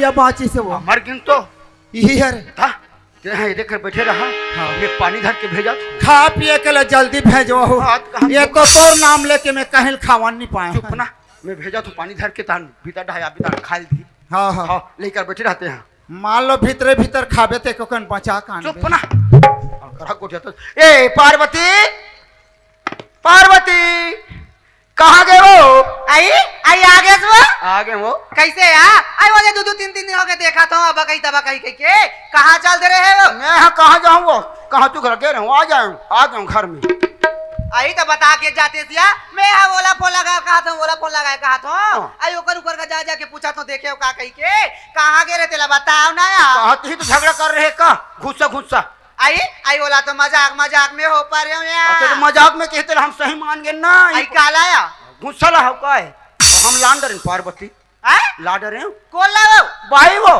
या बाची से वो मर गिन तो यही है रे। था ये देख कर बैठे रहा। हाँ। ये पानी धर के भेजा खा पिए के लिए जल्दी भेजो हाथ कहाँ ये तो तोर नाम लेके मैं कहीं खावा नहीं पाया। चुप ना, मैं भेजा तो पानी धर के तान भीतर ढाया भीतर खाल दी। हाँ हाँ हाँ लेकर बैठे रहते हैं। मान लो भीतरे भीतर खाबे ते कोकन बचा कान चुप ना और करा को जाता। ए पार्वती पार्वती कहाँ गए हो? आई आई आगे से वो आगे वो कैसे यार आई वो दो तीन दिन हो गए देखा था अब कहीं तब कहीं कहीं के कहाँ चल दे रहे हो? मैं यहाँ कहाँ जाऊँ वो कहाँ तू घर गए रहो आ जाऊँ घर में। आई तो बता के जाते सिया मैं यहाँ ओला फोन लगा कहा था ओला फोन लगाए कहा था आई ओकर ऊपर का जा जाके पूछा तो देखे का कहीं के कहाँ गए रे तेला बताओ ना यार। कहाँ ही तो झगड़ा कर रहे का घुस्सा घुस्सा। आई आई ओला तो मजाक मजाक में हो पा रहे हो यार। तो मजाक में कहते हम सही मान गए ना। आई काला या गुस्सा ला का है हम लाडर हैं पार्वती लाडर हैं कौन ला भाई वो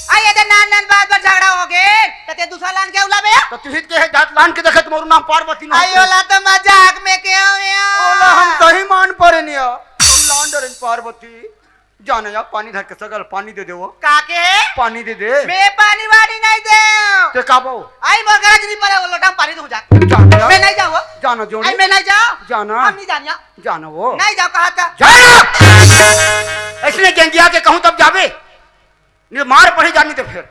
आई ये नान नान बात पर झगड़ा हो गए तते दूसरा लान के उला बे तो तू के है जात लान के देखत मोर नाम पार्वती ना। आई ओला तो मजाक में के हो यार। ओला हम सही मान पड़े नहीं लाडर हैं पार्वती जाने जा पानी धर के सगल पानी दे वो काके पानी दे दे मैं पानी वानी नहीं दे ते काबो आई मगरज नहीं पड़े वो लोटा पानी दूं जा जाना मैं नहीं जाऊँ जाना जोड़ी आई मैं नहीं जाऊँ जाना हम नहीं जानिया जाना वो नहीं जाओ कहा था जाना इसने गंजिया के कहूं तब जावे नहीं मार पड़ी जानी तो फिर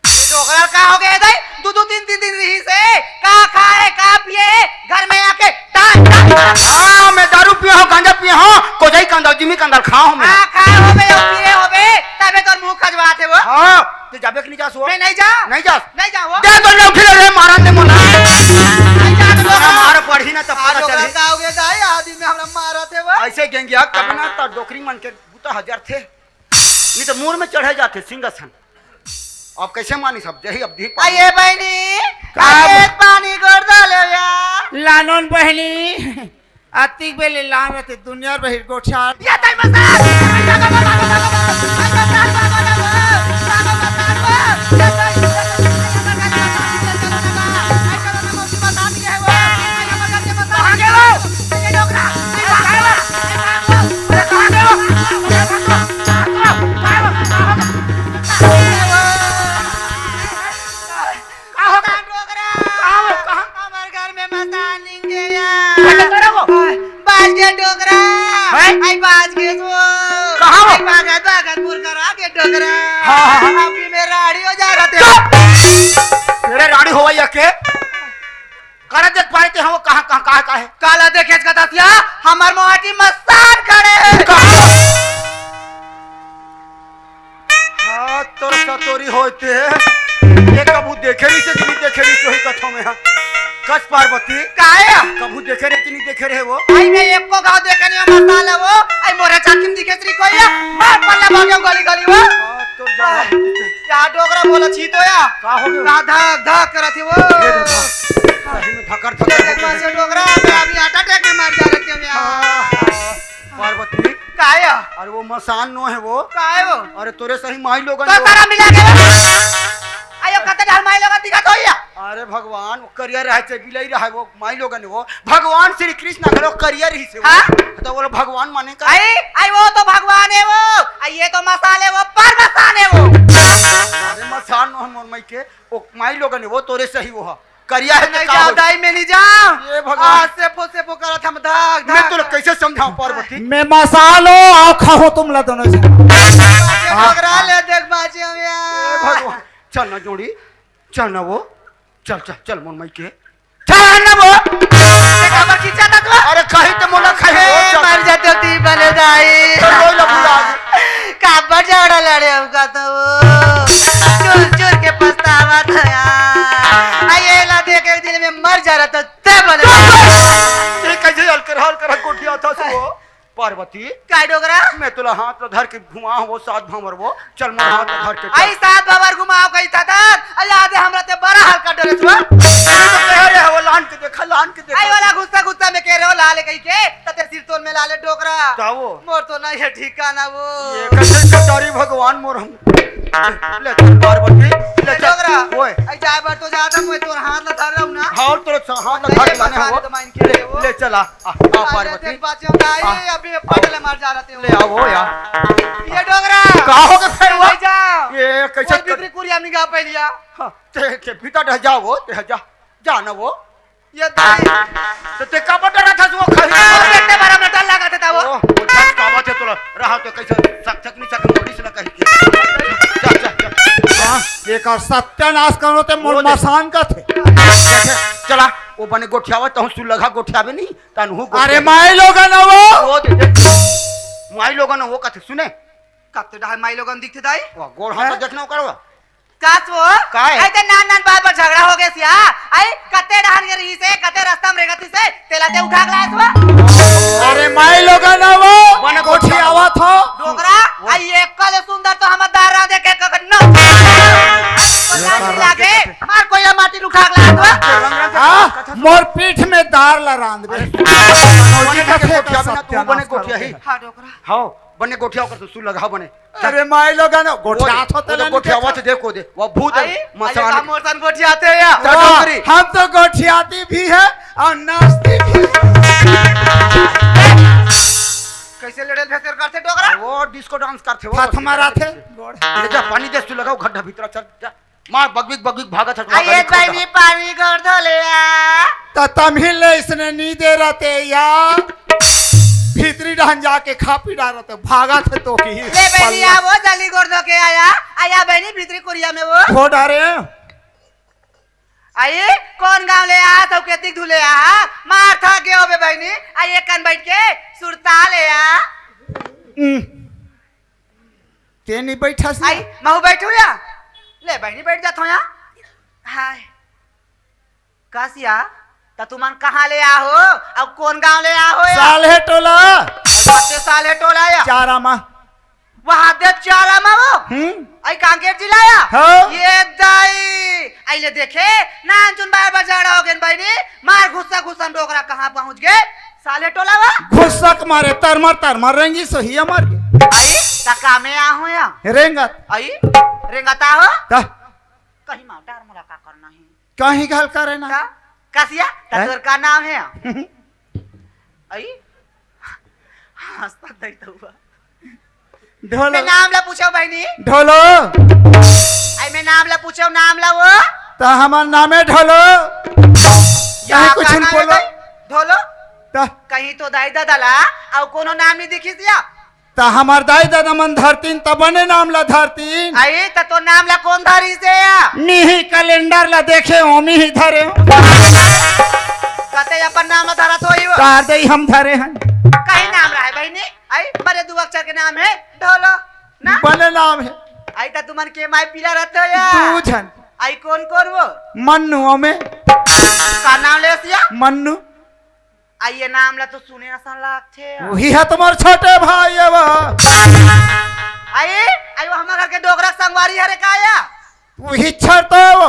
डोगरा का हो गया दाई दो तीन दिन रही से का खाए का पिए घर में आके हाँ मैं दारू पिया हूँ गांजा पिया हूँ कोजाई कंदल जिमी कंदल खाओ मैं खाए हो बे पिए हो बे तबे तो मुंह खजवाते वो हाँ तो जाबे कि नहीं जा सो मैं नहीं जा नहीं जा नहीं जाओ दे तो नहीं उठे रे मारन दे मोना नहीं जा मार पड़ी ना तब पता चले का हो गया दाई आदमी में हमरा मारा थे वो ऐसे गंजिया कब ना तो डोकरी मन के बूता हजार थे नहीं तो मुंह में चढ़े जाते सिंहासन। अब कैसे मानी सब जही अब दी आइए बहनी आइए पानी गोड़ डालो यार लानोन बहनी आतिक बेले लान रहते दुनिया बहिर गोठा या ताई मेरे राड़ी हो या के करा देख पाए थे हम कहां कहां कहां का है काला देखे का तसिया हमार मोहाटी मस्तान खड़े हां तो सतोरी होते ये कबू देखे नहीं से नहीं देखे नहीं सोही कथों में कस पार्वती काहे कबू देखे रे कि नहीं देखे रे वो आई मैं एक को गांव देखे नहीं मसाला वो आई मोरे चाकिन दिखे तरी कोई मार पल्ला भागे गली गली वो तो जा या डोगरा बोला छी तो या का हो गया धक धक करत वो सही में धकर देख मासे डोगरा मैं अभी हार्ट अटैक में मर जा रहे थे यार पार्वती काहे अरे वो मसान नो है वो काहे वो अरे तोरे सही माई लोगन तो तारा मिला के आयो कते ढाल माई लगा दिखा तो या अरे भगवान करियर रहे से बिलाई रहा वो माई लोगन वो भगवान श्री कृष्ण करो करियर ही से हाँ? तो बोलो भगवान माने का आई वो तो भगवान है वो आई ये तो मसाले वो पर मसान है वो अरे मसान नो मोर माई के वो माई लोगन वो तोरे सही वो है करिया है नहीं जाओ दाई में नहीं जाओ ये भगवान से फो करत हम धक मैं तो कैसे समझाऊं पार्वती मैं मसालो आओ खाओ तुम ला दोनों से डोगरा ले देख बाजी हम यार भगवान चल ना जोड़ी चल ना वो चल चल चल मोर माई के चल ना वो खबर खींचा था तू अरे कहीं तो मोला खाए मर जाते ती बने दाई तो रोई लगूंगा काबर झगड़ा लड़े हमका तो चुर चुर के पछतावा था यार आये ला देख एक दिन में मर जा रहा था ते बने ये कैसे हल कर कोठिया था सो पार्वती काय डोगरा मैं तुला हाथ धर के घुमा वो साथ भंवर वो चल मोर हाथ धर के आई साथ बाबर घुमाओ कही था याद है हमरा ते बड़ा हल्का डरे छुआ अरे वो लान के देखा आई वाला गुस्सा गुस्सा में कह रहे हो लाले कही के तते सिर तोल में लाले डोगरा जाओ मोर तो नहीं है ठिकाना वो ये कैसे कटारी भगवान मोर हम ले चल पार्वती ले चल डोगरा ओए आई जाए बर तो जाता मैं तोर हाथ ला धर रहू ना और तोरे हाथ नहीं, धर नहीं, लाने बखाने हो तो माइन के ले वो। ले चला आ पार्वती देख बाचियों का आई अभी पगले मार जा रहे ले आओ यार ये डोगरा का हो के फिर वो ले जाओ ये कैसे कोई बिक्री कुरिया में गा पे लिया ते भीतर ढह जाओ वो ते जा ना वो ये दाई तो ते का बटा रहा था वो देखते खा बारा में डर लगा था वो ओ छत का बात है तोला रहा तो कैसे सक नहीं सक मोड़ी से ना कही के जा हाँ, एक और सत्यानाश करो ते वो दे। मसान का थे चला वो बने गोठियावा तो तू लगा गोठियावे नहीं तनहु अरे माई लोग न वो दे माई लोगन वो कथे सुने कत्ते ढाई माई लोगन दिखते दाई वो गोड़ हाथ देखना करवा कास वो काहे? आई ते नान नान बात पर झगड़ा हो गया सिया आई कत्ते ढान के रही से कत्ते रास्ता में रेगती से तेला ते उठा गलास वो अरे माई लोग न वो बने कोठी गोठिया आवा था डोगरा आई एक कल सुंदर तो हम दारा देखे कगन लागे मार कोई माटी उठा गलास हाँ मोर पीठ में दार लरांद बे तू बने गोठिया ही हां डोगरा हां बने गोठिया कर तू लगा बने अरे माई लोग न गोठिया तो तेला गोठिया वो देखो दे वो भूत आई मसान मसान मोरसन गोठी आते हैं या डोगरी हम तो गोठियाती भी है और नाचती भी कैसे लड़े फेसर करते डोगरा वो डिस्को डांस करते वो हाथ मारा थे ले जा पानी दे तू लगाओ गड्ढा भीतर चल जा मार बगबिक बगबिक भागा था आइए भाई पानी कर दो ले आ तो तमिल इसने नी दे रहते या भीतरी ढहन जाके खा पी डाल रहते भागा थे तो की ले बहनी आ वो जल्दी कर दो के आया बहनी भीतरी कोरिया में वो खो डारे आइए कौन गांव ले आ तो केती धुले आ मार था के होबे बहनी आइए कन बैठ के सुरता ले आ ते नहीं बैठा सी आई महू बैठू या ले बहनी बैठ जा थोया हाय कासिया त तुमन कहां ले आ हो अब कौन गांव ले आ हो या साल है टोला कते साल है टोला या चारा माँ वहां दे चारा मा वो आई कांकेर जिला या हाँ। ये दाई आई ले देखे नान चुन बार बजाड़ा हो गन बहनी मार गुस्सा गुस्सा डोगरा कहां पहुंच गए साले टोला वा घुसक मारे तरमर रेंगी सो ही मर गए आई तका में आ हो या रेंगत आई रेंगता हो ता कहीं माटार मोला का करना है कहीं घाल करे ना का कासिया तोर का नाम है आई हंसता दई तो हुआ ढोलो मैं नाम ला पूछो बहनी ढोलो आई मैं नाम ला पूछो नाम ला वो ता हमार नामे ढोलो यही कुछ का नाम है बोलो भाई? धोलो ता कहीं तो दाई दादा और कोनो नाम ही दिखी दिया ता हमार दाई दादा मन धरतीन तब बने नाम ला धरतीन आई तो नाम ला कौन धरी से या नी कैलेंडर ला देखे ओमी ही धरे कते अपन नाम ला धरा तो ही वो कार दे हम धरे हैं कहीं नाम रहा है बहनी आई बड़े दो अक्षर के नाम है ढोलो ना बने नाम है आई तो तुमन के माई पीला रहते हो या दूझन आई कौन कौन वो मन्नु में का नाम ले सिया मन्नु आई ये नाम ला तो सुने आसान लागते वही है तुम्हार छोटे भाई है वो आई आई वो हमारे घर के डोगरा संगवारी हरे काया वही छड़तो वो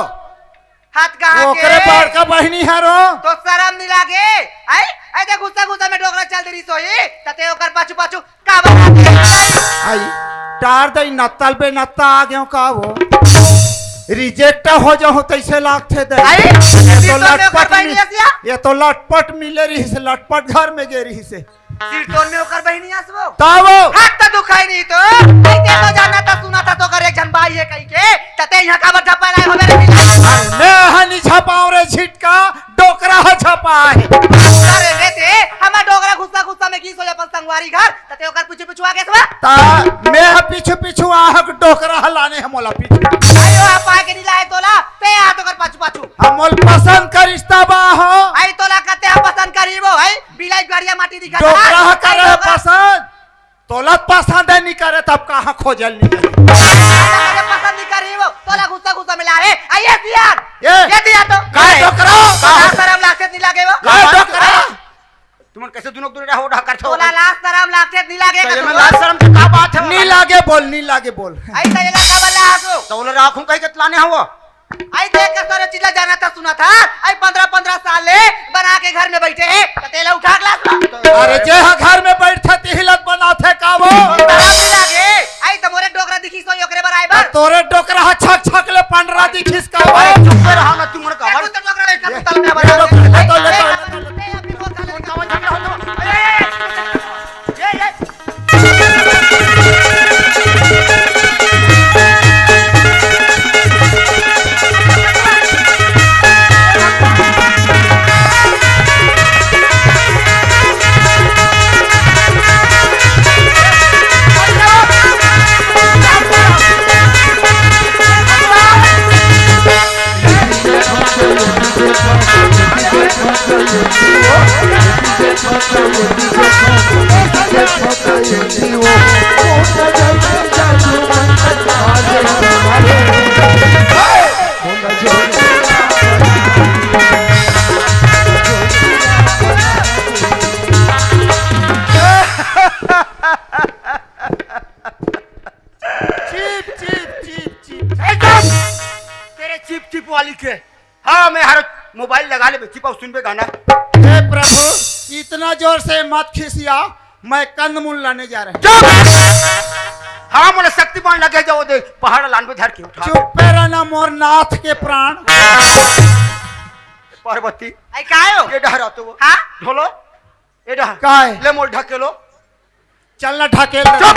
हाथ कहाँ ओकरे के बार का बहनी है रो तो शर्म नहीं लागे आई आई देख गुस्सा गुस्सा में डोगरा चल रही सोई तते ओकर पाछू पाछू का बना आई टार दई नत्तल पे नत्ता आ गयो का वो रिजेक्ट हो जाओ तैसे लागते दे आई ये तो सीटों में ओकर लटपट बहनी हसिया ये तो लटपट मिले रही से लटपट घर में गे रही से सीटों में ओकर बहनी हसबो तावो हाथ तो दुखाई नहीं तो ऐसे तो जाना था सुना था तो कर एक जन भाई है कहीं के तते यहाँ का झपा लाए हो मेरे मैं हनी छपाऊ रे छिटका डोकरा छपा है अरे रहते हमार डोगरा गुस्सा गुस्सा में की सो अपन संगवारी घर तते ओकर पीछे पीछे आगे सब ता मैं पीछे पीछे आहक डोकरा हलाने हम मोला पीछे आयो आप आके नहीं लाए तोला ते आ तो कर पाछू पाछू हम मोल पसंद करिश्ता बा हो आई तोला कते हम पसंद करीबो है बिलाई गाड़िया माटी दिखा डोकरा करे पसंद तोला पसंद है नहीं करे तब कहाँ खोजल नहीं करे पसंद नहीं करीबो तोला गुस्सा गुस्सा में लाए आइए सियार ये दिया तो काय डोकरा शर्म लागते नहीं लागे वो काय डोकरा तुमन कैसे दुनो दुनो हो ढा कर तोला लास्ट शर्म लागते नहीं लागे तो ये में लाज शर्म की का बात है नी लागे बोल आई तैला का वाला आसो तौल राखूं कहीं के तलाने हो आई देख कर सारे चीज़ जाना था सुना था आई 15-15 साल ले बना के घर में बैठे हैं तेला उठा ग्लास अरे जे घर में बैठे तिहलत बनाते का वो तारा भी लागे आई तो मोरे डोकरा दिखी सो ओकरे बराबर तोरे डोकरा छक छक ले 15 जल्दी खिसकाओ। अरे चुप पे रहा ना तुम मन का ए, वर कुत्ता डोकरा एक कुत्ता में ले बना लो, दे। ले तो, ले ए, तो, ले तो। ए, अभी बहुत साले का- कावन झगड़ा हो तो ये चीप चीप चीप चीप। तेरे चिप चिप वाली के। हाँ मैं हर मोबाइल लगा ले चिपा सुन पे गाना। हे प्रभु, इतना जोर से मत खिसिया, मैं कंदमूल लाने जा रहा चुप। हाँ मोला शक्तिमान लगे जाओ दे पहाड़ लान पे धर के उठा। चुप पे रहना मोर नाथ के प्राण। पार्वती आई काय हो ये डहरा तो वो हाँ ढोलो ये डहर काय ले मोल ढकेलो। चलना ढकेल। चुप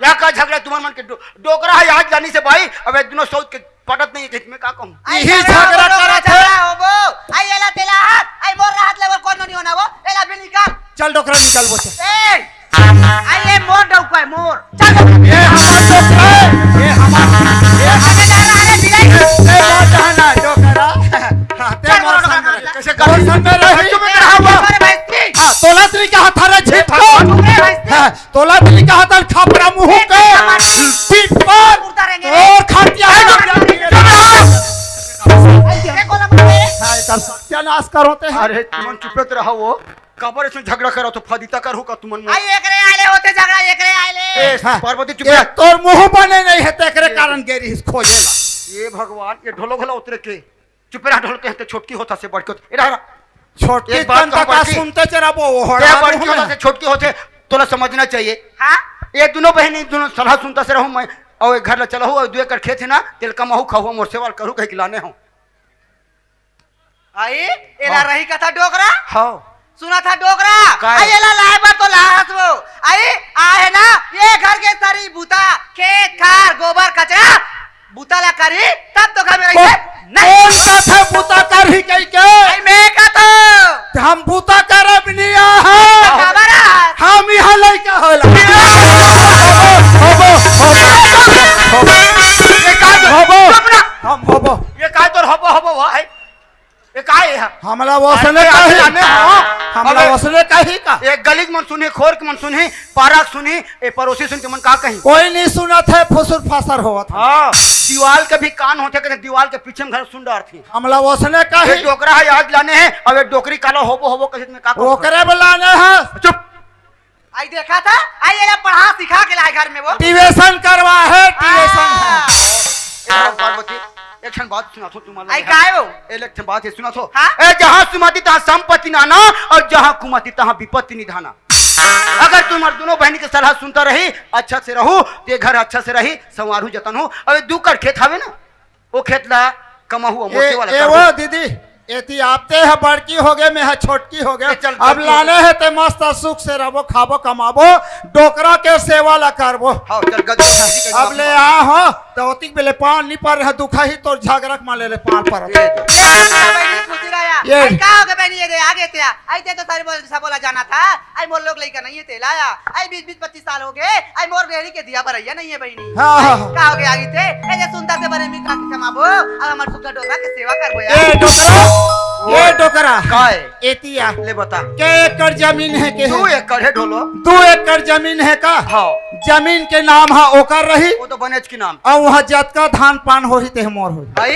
या का झगड़ा तुम्हारे मन के डोकरा है आज जानी से भाई अब एक दोनों सोच के पटत नहीं है मैं का कहूं। आई यही झगड़ा करा था। हो वो आई एला तेला हाथ आई मोर हाथ लेवल कौन नहीं होना वो एला भी निकाल चल डोकरा निकाल बोचे। ए आई ये मोर डौका है मोर चल ये हमार डोकरा है, ये आगे जा रहा है बिलाई ते मोर डहना डोकरा। हाँ, ते चल, मोर मोर संग डोकरा रहे। कैसे मोर कर संग में रही। चुप रहा हुआ। अरे भाई हाँ, तोला तरी का हथारा झीट चुप रे भाई। हाँ, तोला तरी का हथार खापरा मुंह के पीठ पर उड़ता रहेंगे। और खातिया है। ये कोला बोले हाँ, तब सत्यानाश करोते हैं। अरे तुम चुपत रहा वो कबर से झगड़ा करो तो फदिता कर होगा तुमन में। आई एकरे आले होते झगड़ा एकरे आले ए हाँ, पार्वती चुप ये रह। तोर मुंह बने नहीं है तेकरे कारण गेरी खोजेला। ये भगवान ये ढोलो घोला उतरे के चुप रहा ढोल के छोटकी होता से बढ़ के ए रहा छोटी एक बात तंता कहो का बड़की। सुनते चला वो ये होड़ा बढ़ के होता से छोटकी होते तोला समझना चाहिए। हां ये दोनों बहनी दोनों सलाह सुनता से रहूं मैं और एक घर ला चला हूं और 2 एकड़ खेत है ना तेल कमाहू खाहू मोर सेवाल करू कहीं खिलाने हूं। आई एला रही कथा डोकरा हाँ सुना था डोकरा काय? आई एला लाएबा तो लाहत वो आई आ है ना ये घर के सारी बूता खेत खार गोबर कचरा बूता ला करी तब तो घर में रही नहीं कौन बात है बूता कर ही कही के आई मैं का तो हम बूता करब नहीं है खबर है हम यहाँ लइका होला ये का होबो चुप रह। हम होबो ये का तो हबो भाई ये का है हमला वसने अरे, कही जाने हो। हमला अबे, वसने कही का एक गलीक मन सुनी खोर के मन सुनी पाराक सुनी ए पड़ोसी सुन के मन का कही। कोई नहीं सुना थे फुसुर फासर होत हाँ दीवाल के भी कान होते कहते दीवाल के पीछे में घर सुन रहा थी। हमला वसने ये कही डोकरा है आज लाने हैं और ये डोकरी काला होबो होबो कहे में का कहूं। ओकरे बुलाने हैं चुप आई देखा था आई एला पढ़ा सिखा के लाए घर में वो टिवेशन करवा है टिवेशन हाँ। है ए पार्वती एक क्षण बात सुना थो तुम्हारा आई काय हो एक क्षण बात है सुना थो हाँ? ए जहां सुमति तहां संपत्ति नाना और जहां कुमति तहां विपत्ति निधाना। अगर तुम्हारे दोनों बहन की सलाह सुनता रही अच्छा से रहू ते घर अच्छा से रही संवारू जतन हो अब 2 कड़ खेत हवे ना वो खेत ला कमाहू मोटे वाला ए कर वो दो। दीदी एती आपते है बड़की हो गए मैं है छोटकी हो गए चल, अब बड़की लाने है ते मस्त सुख से रहो खाबो कमाबो डोकरा के सेवा ला करबो हाँ चल गद्दी धरती के अब ले आ हो तो ओतिक बेले पान नहीं पर है दुखा ही तो झगड़क माले ले पान पर ये दो। बहनी खुशी रहा ये। आई का हो गए बहनी ये दे आगे ते आई ते तो सारी बोल सब बोला जाना था आई मोर लोग लेकर नहीं है ते लाया आई 20-25 साल हो गए आई मोर बेरी के दिया भरैया नहीं है बहनी हाँ, हाँ, आई, हाँ। का हो गए आगे ते ए जे सुनता से बने में का कमाबो अब हमर सुखा डोकरा के सेवा करबो ए यार डोकरा ये डोकरा काय एतिया ले बता के एकड़ जमीन है के 2 एकड़ है ढोलो 2 एकड़ जमीन है का हाँ जमीन के नाम है ओकर रही वो तो बनेज की नाम और वहाँ जतका धान पान हो ही ते मोर हो भाई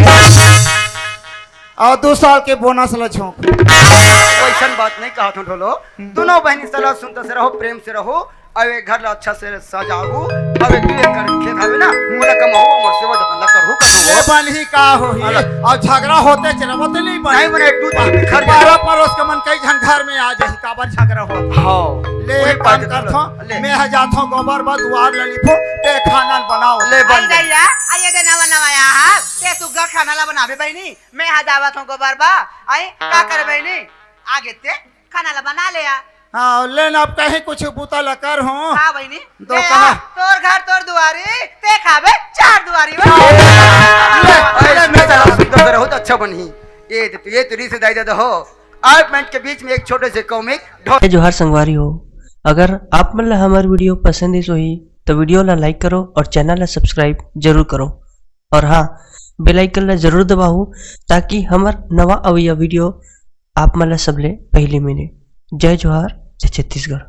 और 2 साल के बोनस ला झोंक वैसन बात नहीं कहा था ढोलो दोनों बहनी सलाह सुनते से रहो प्रेम से रहो अब एक घर ला अच्छा से सजाओ अब 2 एकड़ खेत हवे ना मोला कमाओ मोर सेवा जतन ला करू ये बनही का हो ही और झगड़ा होते चलबो तो नहीं नहीं बने बने 2 दिन खर बारह पड़ोस के मन कई झन घर में आ जाही काबर झगड़ा होता हाँ ले एक काम करथो मैं जाथो गोबर बा दुआर ले लिखो ते खाना बनाओ ले आई बन जाइया आई ये दे नवा नवा यहाँ ते सुग्गा खाना ला बनावे बहनी मैं यहाँ दावत हूँ गोबर बा आई का करे बहनी आगे ते खाना ला बना ले आ हाँ लेन अब कहीं कुछ बुता लकर हूँ हाँ बहनी दो ते कहा। आ, तोर घर तोर दुआरी ते खावे 4 दुआरी अरे मैं सलाह सुनता रहो तो अच्छा बनी ये तो रीस दाई दादा हो आज मिनट के बीच में एक छोटे से कॉमिक जय जोहार संगवारी हो। अगर आप मन ला हमार वीडियो पसंद है ही तो वीडियो ला लाइक करो और चैनल ला सब्सक्राइब जरूर करो और हाँ बेल आइकन ला जरूर दबाओ ताकि हमार नवा अवैया वीडियो आप मन ला सबले पहले मिले। जय जोहार जय छत्तीसगढ़।